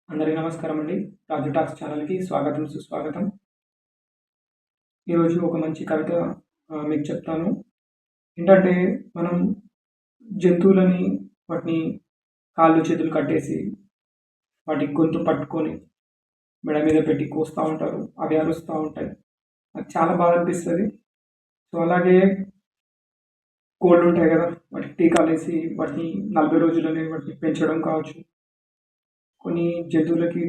అందరికీ నమస్కారం అండి. రాజు టాక్స్ ఛానల్‌కి స్వాగతం, సుస్వాగతం. ఈరోజు ఒక మంచి కవిత మీకు చెప్తాను. ఏంటంటే, మనం జంతువులని వాటిని కాళ్ళు, చేతులు కట్టేసి, వాటి గొంతు పట్టుకొని, మెడ మీద పెట్టి కోస్తా ఉంటారు. అవి అరుస్తా ఉంటాయి. నాకు చాలా బాధ అనిపిస్తది. సో, అలాగే కోళ్ళుంటాయి గదా! వాటికి టీకాలేసి, వాటిని 40 రోజులనే వాటిని పెంచడం కావచ్చు. కొన్ని జంతువులకి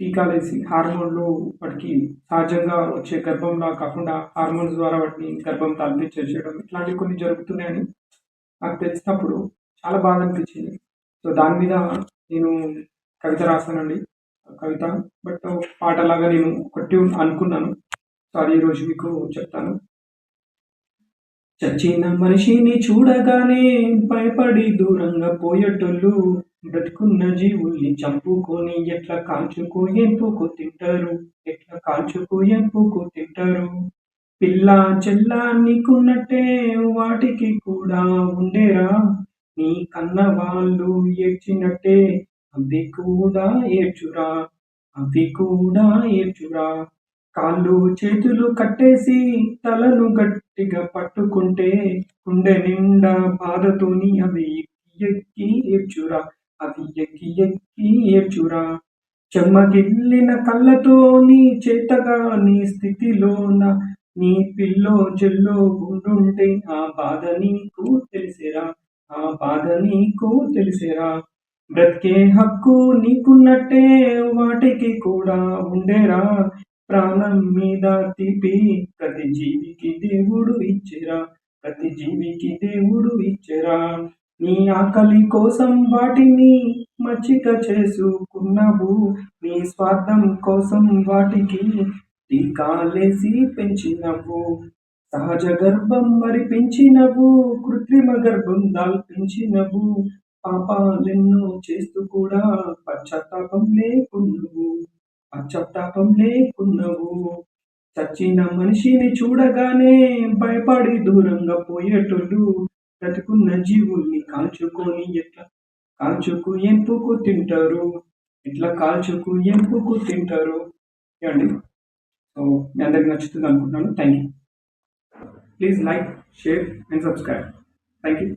టీకాలేసి హార్మోన్లు వాటికి సహజంగా వచ్చే గర్భంలా కాకుండా హార్మోన్స్ ద్వారా వాటిని గర్భం తలపించేసేయడం ఇట్లాంటివి కొన్ని జరుగుతున్నాయని నాకు తెలిసినప్పుడు చాలా బాధ అనిపించింది. సో, దాని మీద నేను కవిత రాసానండి. కవిత బట్ పాటలాగా నేను ఒక ట్యూన్ అనుకున్నాను. సో, అది ఈరోజు మీకు చెప్తాను. చచ్చిన మనిషిని చూడగానే భయపడి దూరంగా పోయేటోళ్ళు బ్రతుకున్న జీవుల్ని చంపుకొని ఎట్లా కాల్చుకో ఎంపుకు తింటారు, ఎట్లా కాల్చుకో ఎంపుకు తింటారు. పిల్ల చెల్ల నీకున్నట్టే వాటికి కూడా ఉండేరా, నీ కన్న వాళ్ళు ఏడ్చినట్టే అవి కూడా ఏడ్చురా, అవి కూడా ఏడ్చురా. కాళ్ళు చేతులు కట్టేసి తలను గట్టిగా పట్టుకుంటే గుండె నిండా బాధతోని అవి ఎక్కి ఎక్కి ఏడ్చురా, అవి ఎక్కి ఎక్కి ఏడ్చురా. చెమ్మగిల్లిన కళ్ళతో నీ చేతగా నీ స్థితిలోన నీ పిల్లో జల్లో ఉండుంటే ఆ బాధ నీకు తెలిసేరా, ఆ బాధ నీకు తెలిసేరా. బ్రతికే హక్కు నీకున్నట్టే వాటికి కూడా ఉండేరా, ప్రాణం మీద తీపి ప్రతి జీవికి దేవుడు ఇచ్చిరా, ప్రతి జీవికి దేవుడు ఇచ్చిరా. నీ ఆకలి కోసం వాటిని మచ్చిక చేసుకున్నావు, నీ స్వార్థం కోసం వాటికి టీకాలేసి పెంచినవు. సహజ గర్భం మరిపించినవు, కృత్రిమ గర్భం దాల్పించినవు. పాపాలెన్నో చేస్తూ కూడా పశ్చాత్తాపం లేకున్నవు. చచ్చిన మనిషిని చూడగానే భయపడి దూరంగా పోయేటోళ్ళు బ్రతుకున్న జీవుల్ని కాల్చుకు ఎంపుకు తింటారు, ఇట్లా కాల్చుకు ఎంపుకు తింటారు. అండి. సో, మీ అందరికి నచ్చుతుంది అనుకుంటున్నాను. Thank you. Please like, share and subscribe. Thank you.